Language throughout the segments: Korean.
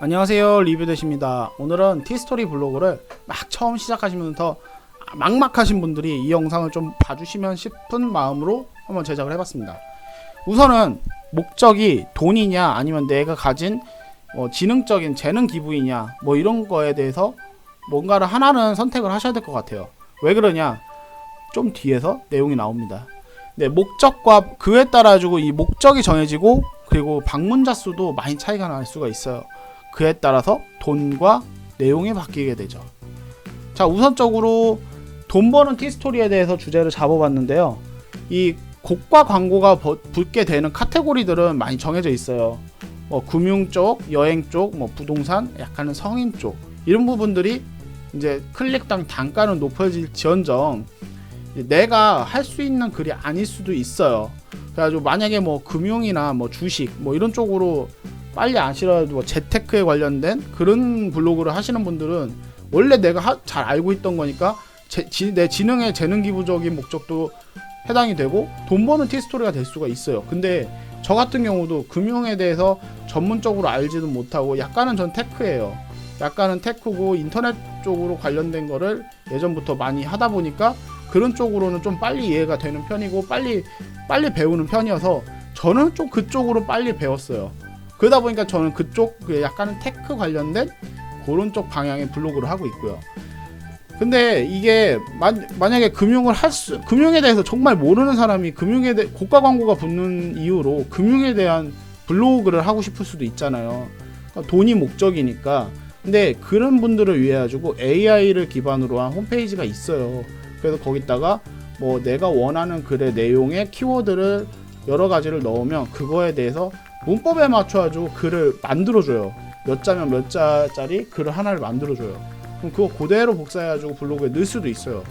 안녕하세요, 리뷰대시입니다. 오늘은 티스토리 블로그를 막 처음 시작하시면서 막막하신 분들이 이 영상을 좀 봐주시면 싶은 마음으로 한번 제작을 해봤습니다. 우선은 목적이 돈이냐 아니면 내가 가진 지능적인 재능 기부이냐 이런 거에 대해서 뭔가를 하나는 선택을 하셔야 될 것 같아요. 왜 그러냐? 좀 뒤에서 내용이 나옵니다. 네, 목적과 그에 따라 가지고 이 목적이 정해지고 그리고 방문자 수도 많이 차이가 날 수가 있어요. 그에 따라서 돈과 내용이 바뀌게 되죠. 자, 우선적으로 돈 버는 티스토리에 대해서 주제를 잡아봤는데요. 이 고가 광고가 붙게 되는 카테고리들은 많이 정해져 있어요. 금융 쪽, 여행 쪽, 부동산, 약간은 성인 쪽 이런 부분들이 이제 클릭당 단가는 높아질지언정 내가 할 수 있는 글이 아닐 수도 있어요. 그래가지고 만약에 금융이나 주식 이런 쪽으로 빨리 아시라도 재테크에 관련된 그런 블로그를 하시는 분들은 원래 내가 잘 알고 있던 거니까 내 지능의 재능 기부적인 목적도 해당이 되고 돈 버는 티스토리가 될 수가 있어요. 근데 저 같은 경우도 금융에 대해서 전문적으로 알지도 못하고 약간은 전 테크예요. 약간은 테크고 인터넷 쪽으로 관련된 거를 예전부터 많이 하다 보니까 그런 쪽으로는 좀 빨리 이해가 되는 편이고 빨리 배우는 편이어서 저는 좀 그쪽으로 빨리 배웠어요. 그러다 보니까 저는 그쪽 약간은 테크 관련된 그런 쪽 방향의 블로그를 하고 있고요. 근데 이게 만약에 금융에 대해서 정말 모르는 사람이 고가 광고가 붙는 이유로 금융에 대한 블로그를 하고 싶을 수도 있잖아요. 그러니까 돈이 목적이니까. 근데 그런 분들을 위해 가지고 AI를 기반으로 한 홈페이지가 있어요. 그래서 거기다가 내가 원하는 글의 내용의 키워드를 여러 가지를 넣으면 그거에 대해서 문법에 맞춰가지고 글을 만들어줘요. 몇 자면 몇 자짜리 글을 하나를 만들어줘요. 그럼 그거 그대로 복사해가지고 블로그에 넣을 수도 있어요.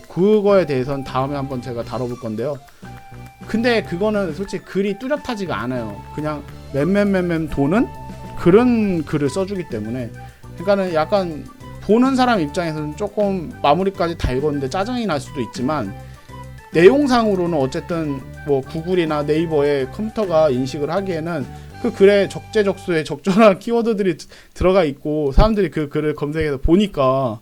그거에 대해서는 다음에 한번 제가 다뤄볼 건데요. 근데 그거는 솔직히 글이 뚜렷하지가 않아요. 그냥 맴 도는 그런 글을 써주기 때문에 그러니까는 약간 보는 사람 입장에서는 조금 마무리까지 다 읽었는데 짜증이 날 수도 있지만 내용상으로는 어쨌든 구글이나 네이버에 컴퓨터가 인식을 하기에는 그 글에 적재적소에 적절한 키워드들이 들어가 있고 사람들이 그 글을 검색해서 보니까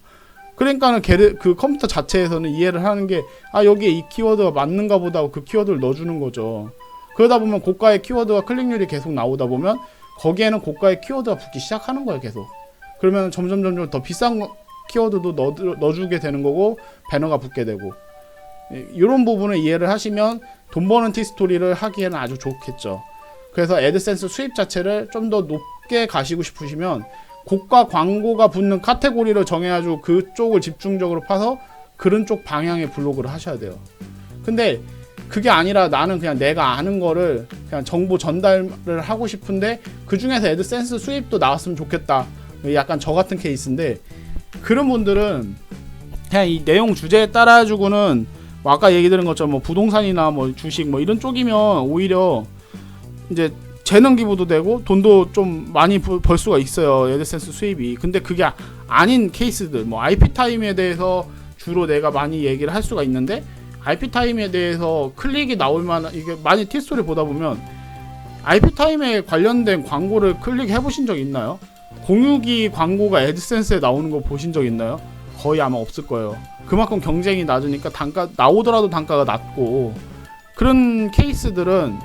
그러니까는 그 컴퓨터 자체에서는 이해를 하는 게 여기에 이 키워드가 맞는가 보다 하고 그 키워드를 넣어주는 거죠. 그러다 보면 고가의 키워드가 클릭률이 계속 나오다 보면 거기에는 고가의 키워드가 붙기 시작하는 거예요. 계속. 그러면 점점 더 비싼 키워드도 넣어주게 되는 거고 배너가 붙게 되고 이런 부분을 이해를 하시면 돈 버는 티스토리를 하기에는 아주 좋겠죠. 그래서 애드센스 수입 자체를 좀 더 높게 가시고 싶으시면 고가 광고가 붙는 카테고리를 정해가지고 그쪽을 집중적으로 파서 그런 쪽 방향의 블로그를 하셔야 돼요. 근데 그게 아니라 나는 그냥 내가 아는 거를 그냥 정보 전달을 하고 싶은데 그 중에서 애드센스 수입도 나왔으면 좋겠다. 약간 저 같은 케이스인데 그런 분들은 그냥 이 내용 주제에 따라 가지고는 아까 얘기 드린 것처럼 부동산이나 주식 이런 쪽이면 오히려 이제 재능 기부도 되고 돈도 좀 많이 벌 수가 있어요. 애드센스 수입이. 근데 그게 아닌 케이스들 IP 타임에 대해서 주로 내가 많이 얘기를 할 수가 있는데 IP 타임에 대해서 클릭이 나올 만한 이게 많이 티스토리 보다 보면 IP 타임에 관련된 광고를 클릭해 보신 적 있나요? 공유기 광고가 애드센스에 나오는 거 보신 적 있나요? 거의 아마 없을 거예요. 그만큼 경쟁이 낮으니까 나오더라도 단가가 낮고 그런 케이스들은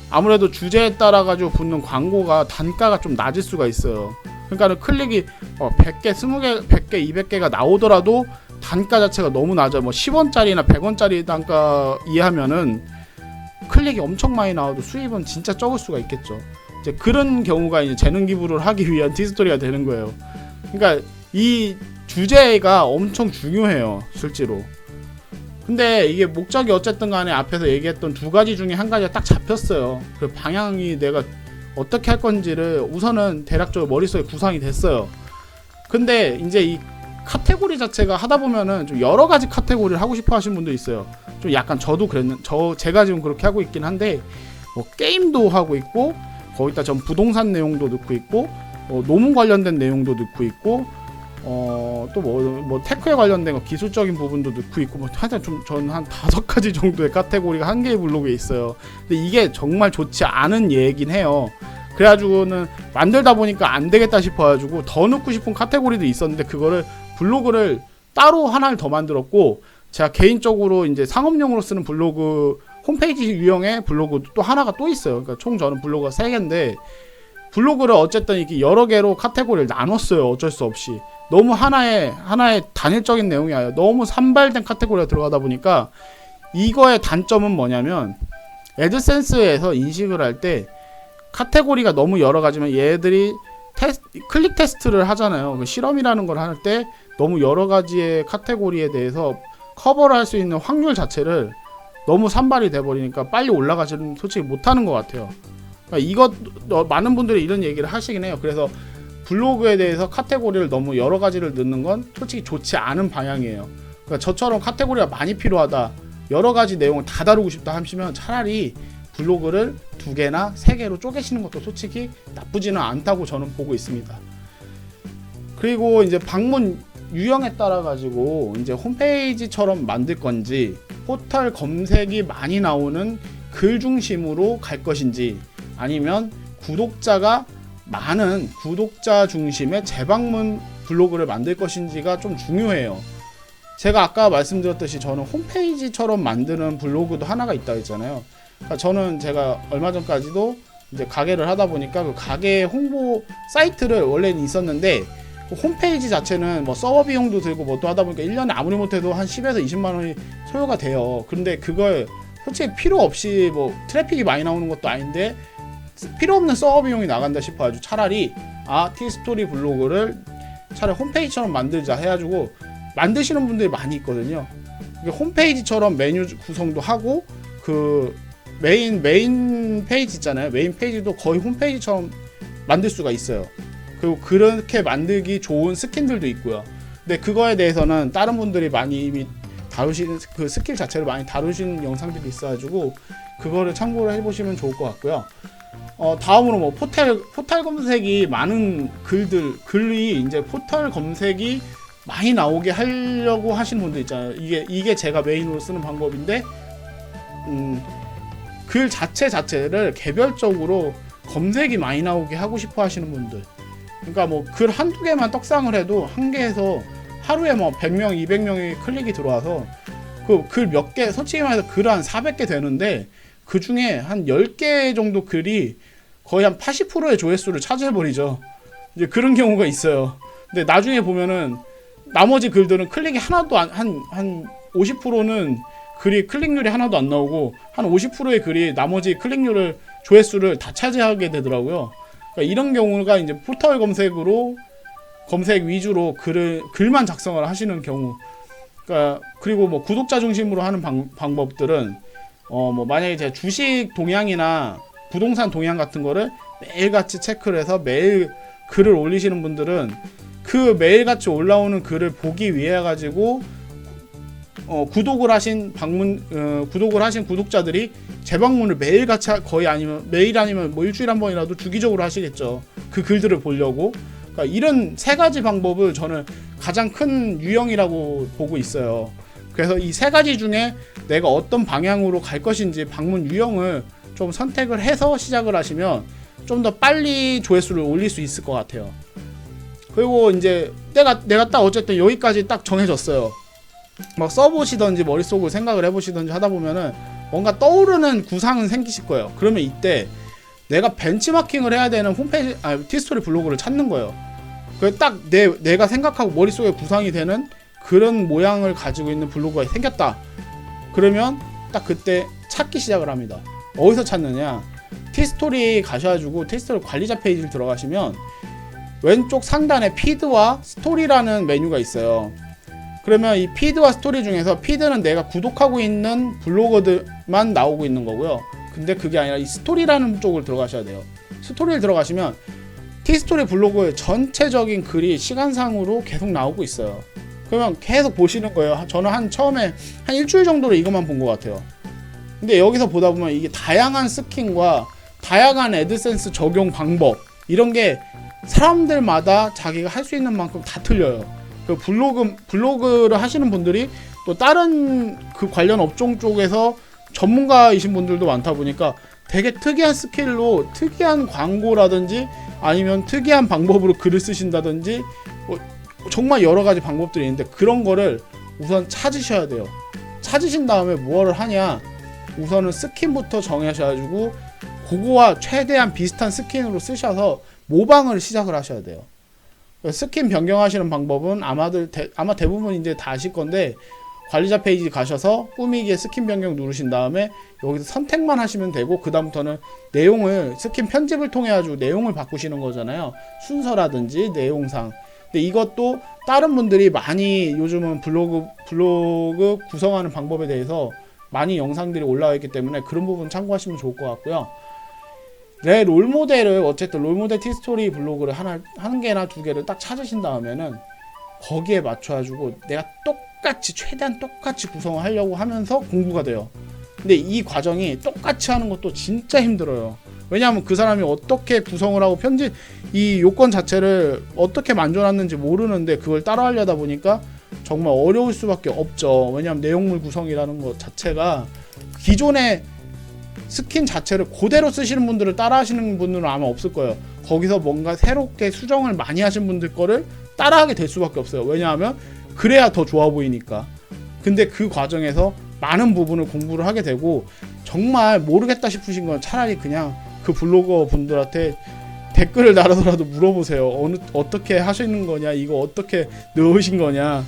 아무래도 주제에 따라 가지고 붙는 광고가 단가가 좀 낮을 수가 있어요. 그러니까 클릭이 100개, 20개, 100개, 200개가 나오더라도 단가 자체가 너무 낮아요. 10원짜리나 100원짜리 단가 이하면은 클릭이 엄청 많이 나와도 수입은 진짜 적을 수가 있겠죠. 이제 그런 경우가 이제 재능 기부를 하기 위한 티스토리가 되는 거예요. 그러니까 이 주제가 엄청 중요해요, 실제로. 근데 이게 목적이 어쨌든 간에 앞에서 얘기했던 두 가지 중에 한 가지가 딱 잡혔어요. 그 방향이 내가 어떻게 할 건지를 우선은 대략적으로 머릿속에 구상이 됐어요. 근데 이제 이 카테고리 자체가 하다 보면은 좀 여러 가지 카테고리를 하고 싶어 하시는 분도 있어요. 좀 약간 저도 제가 지금 그렇게 하고 있긴 한데 게임도 하고 있고 거기다 전 부동산 내용도 넣고 있고 노무 관련된 내용도 넣고 있고 또 테크에 관련된 거 기술적인 부분도 넣고 있고 하여튼 저는 한 5가지 정도의 카테고리가 한 개의 블로그에 있어요. 근데 이게 정말 좋지 않은 예긴 해요. 그래가지고는 만들다 보니까 안 되겠다 싶어가지고 더 넣고 싶은 카테고리도 있었는데 그거를 블로그를 따로 하나를 더 만들었고, 제가 개인적으로 이제 상업용으로 쓰는 블로그 홈페이지 유형의 블로그 또 하나가 또 있어요. 그러니까 총 저는 블로그가 3개인데 블로그를 어쨌든 이렇게 여러 개로 카테고리를 나눴어요. 어쩔 수 없이 너무 하나의 단일적인 내용이 아니라 너무 산발된 카테고리가 들어가다 보니까, 이거의 단점은 뭐냐면 애드센스에서 인식을 할 때 카테고리가 너무 여러 가지면 얘들이 클릭 테스트를 하잖아요. 그 실험이라는 걸 할 때 너무 여러 가지의 카테고리에 대해서 커버를 할 수 있는 확률 자체를 너무 산발이 돼버리니까 빨리 올라가지는 솔직히 못하는 것 같아요. 그러니까 많은 분들이 이런 얘기를 하시긴 해요. 그래서 블로그에 대해서 카테고리를 너무 여러 가지를 넣는 건 솔직히 좋지 않은 방향이에요. 그러니까 저처럼 카테고리가 많이 필요하다, 여러 가지 내용을 다 다루고 싶다 하시면 차라리 블로그를 2개나 3개로 쪼개시는 것도 솔직히 나쁘지는 않다고 저는 보고 있습니다. 그리고 이제 방문 유형에 따라 가지고 이제 홈페이지처럼 만들 건지, 포털 검색이 많이 나오는 글 중심으로 갈 것인지, 아니면 구독자가 많은 구독자 중심의 재방문 블로그를 만들 것인지가 좀 중요해요. 제가 아까 말씀드렸듯이 저는 홈페이지처럼 만드는 블로그도 하나가 있다고 했잖아요. 그러니까 저는 제가 얼마 전까지도 이제 가게를 하다 보니까 그 가게 홍보 사이트를 원래는 있었는데, 그 홈페이지 자체는 뭐 서버 비용도 들고 뭐 또 하다 보니까 1년에 아무리 못해도 한 10에서 20만 원이 소요가 돼요. 그런데 그걸 솔직히 필요 없이 뭐 트래픽이 많이 나오는 것도 아닌데 필요 없는 서버 비용이 나간다 싶어가지고 차라리 티스토리 블로그를 차라리 홈페이지처럼 만들자 해가지고 만드시는 분들이 많이 있거든요. 홈페이지처럼 메뉴 구성도 하고 그 메인 페이지 있잖아요. 메인 페이지도 거의 홈페이지처럼 만들 수가 있어요. 그리고 그렇게 만들기 좋은 스킨들도 있고요. 근데 그거에 대해서는 다른 분들이 많이 이미 다루시는 그 스킬 자체를 많이 다루신 영상들이 있어가지고 그거를 참고를 해보시면 좋을 것 같고요. 다음으로 뭐 포털 검색이 많은 글이 이제 포털 검색이 많이 나오게 하려고 하시는 분들 있잖아요. 이게 제가 메인으로 쓰는 방법인데, 글 자체를 개별적으로 검색이 많이 나오게 하고 싶어 하시는 분들, 그러니까 뭐 글 한두 개만 떡상을 해도 한 개에서 하루에 뭐 100명, 200명이 클릭이 들어와서 그 글 몇 개, 솔직히 말해서 글 한 400개 되는데 그 중에 한 10개 정도 글이 거의 한 80%의 조회수를 차지해버리죠. 이제 그런 경우가 있어요. 근데 나중에 보면은 나머지 글들은 클릭이 하나도 한 50%는 글이 클릭률이 하나도 안 나오고 한 50%의 글이 나머지 클릭률을 조회수를 다 차지하게 되더라고요. 그러니까 이런 경우가 이제 포털 검색 위주로 글만 작성을 하시는 경우. 그러니까 그리고 뭐 구독자 중심으로 하는 방법들은 뭐 만약에 제가 주식 동향이나 부동산 동향 같은 거를 매일같이 체크를 해서 매일 글을 올리시는 분들은 그 매일같이 올라오는 글을 보기 위해 가지고 구독을 하신 구독자들이 재방문을 매일같이 거의 아니면 매일 아니면 뭐 일주일에 한 번이라도 주기적으로 하시겠죠. 그 글들을 보려고. 그러니까 이런 3가지 방법을 저는 가장 큰 유형이라고 보고 있어요. 그래서 이 3가지 중에 내가 어떤 방향으로 갈 것인지 방문 유형을 좀 선택을 해서 시작을 하시면 좀 더 빨리 조회수를 올릴 수 있을 것 같아요. 그리고 이제 내가 딱 어쨌든 여기까지 딱 정해졌어요. 막 써보시던지 머릿속으로 생각을 해보시던지 하다 보면은 뭔가 떠오르는 구상은 생기실 거예요. 그러면 이때 내가 벤치마킹을 해야 되는 티스토리 블로그를 찾는 거예요. 그래서 딱 내가 생각하고 머릿속에 구상이 되는 그런 모양을 가지고 있는 블로그가 생겼다. 그러면 딱 그때 찾기 시작을 합니다. 어디서 찾느냐? 티스토리 가셔가지고 티스토리 관리자 페이지를 들어가시면 왼쪽 상단에 피드와 스토리라는 메뉴가 있어요. 그러면 이 피드와 스토리 중에서 피드는 내가 구독하고 있는 블로거들만 나오고 있는 거고요. 근데 그게 아니라 이 스토리라는 쪽을 들어가셔야 돼요. 스토리를 들어가시면 티스토리 블로그의 전체적인 글이 시간상으로 계속 나오고 있어요. 그러면 계속 보시는 거예요. 저는 처음에 한 일주일 정도로 이것만 본 것 같아요. 근데 여기서 보다 보면 이게 다양한 스킨과 다양한 애드센스 적용 방법 이런 게 사람들마다 자기가 할 수 있는 만큼 다 틀려요. 그 블로그를 하시는 분들이 또 다른 그 관련 업종 쪽에서 전문가이신 분들도 많다 보니까 되게 특이한 스킬로 특이한 광고라든지 아니면 특이한 방법으로 글을 쓰신다든지 정말 여러 가지 방법들이 있는데 그런 거를 우선 찾으셔야 돼요. 찾으신 다음에 뭐를 하냐, 우선은 스킨부터 정하셔가지고 그거와 최대한 비슷한 스킨으로 쓰셔서 모방을 시작을 하셔야 돼요. 스킨 변경하시는 방법은 아마 대부분 이제 다 아실 건데, 관리자 페이지 가셔서 꾸미기에 스킨 변경 누르신 다음에 여기서 선택만 하시면 되고, 그 다음부터는 내용을 스킨 편집을 통해 가지고 내용을 바꾸시는 거잖아요. 순서라든지 내용상. 근데 이것도 다른 분들이 많이 요즘은 블로그 구성하는 방법에 대해서 많이 영상들이 올라와 있기 때문에 그런 부분 참고하시면 좋을 것 같고요. 내 롤모델을 어쨌든 롤모델 티스토리 블로그를 한 개나 두 개를 딱 찾으신 다음에는 거기에 맞춰가지고 내가 최대한 똑같이 구성을 하려고 하면서 공부가 돼요. 근데 이 과정이 똑같이 하는 것도 진짜 힘들어요. 왜냐하면 그 사람이 어떻게 구성을 하고 이 요건 자체를 어떻게 만들어놨는지 모르는데 그걸 따라하려다 보니까 정말 어려울 수밖에 없죠. 왜냐하면 내용물 구성이라는 것 자체가 기존의 스킨 자체를 그대로 쓰시는 분들을 따라 하시는 분들은 아마 없을 거예요. 거기서 뭔가 새롭게 수정을 많이 하신 분들 거를 따라하게 될 수밖에 없어요. 왜냐하면 그래야 더 좋아 보이니까. 근데 그 과정에서 많은 부분을 공부를 하게 되고, 정말 모르겠다 싶으신 건 차라리 그냥 그 블로거 분들한테 댓글을 달아서라도 물어보세요. 어떻게 하시는 거냐, 이거 어떻게 넣으신 거냐.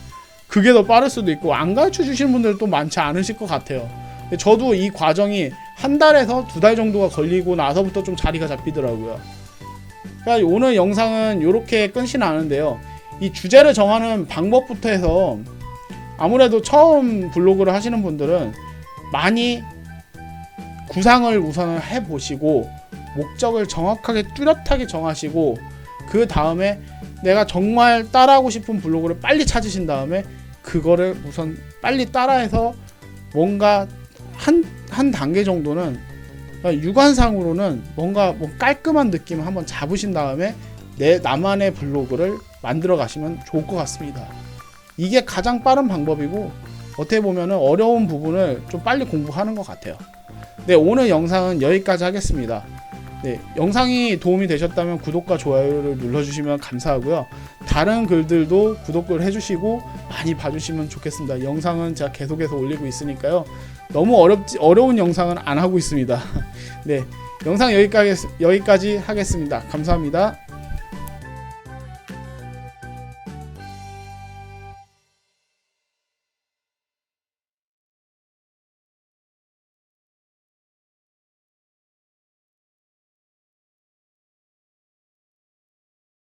그게 더 빠를 수도 있고, 안 가르쳐 주시는 분들도 많지 않으실 것 같아요. 저도 이 과정이 한 달에서 두 달 정도가 걸리고 나서부터 좀 자리가 잡히더라고요. 그러니까 오늘 영상은 이렇게 끝이 나는데요. 이 주제를 정하는 방법부터 해서 아무래도 처음 블로그를 하시는 분들은 많이 구상을 우선은 해보시고, 목적을 정확하게 뚜렷하게 정하시고, 그 다음에 내가 정말 따라하고 싶은 블로그를 빨리 찾으신 다음에 그거를 우선 빨리 따라해서 뭔가 한 단계 정도는 육안상으로는 뭔가 깔끔한 느낌을 한번 잡으신 다음에 나만의 블로그를 만들어 가시면 좋을 것 같습니다. 이게 가장 빠른 방법이고, 어떻게 보면은 어려운 부분을 좀 빨리 공부하는 것 같아요. 네, 오늘 영상은 여기까지 하겠습니다. 네, 영상이 도움이 되셨다면 구독과 좋아요를 눌러주시면 감사하고요. 다른 글들도 구독을 해주시고 많이 봐주시면 좋겠습니다. 영상은 제가 계속해서 올리고 있으니까요. 너무 어려운 영상은 안 하고 있습니다. 네, 영상 여기까지 하겠습니다. 감사합니다.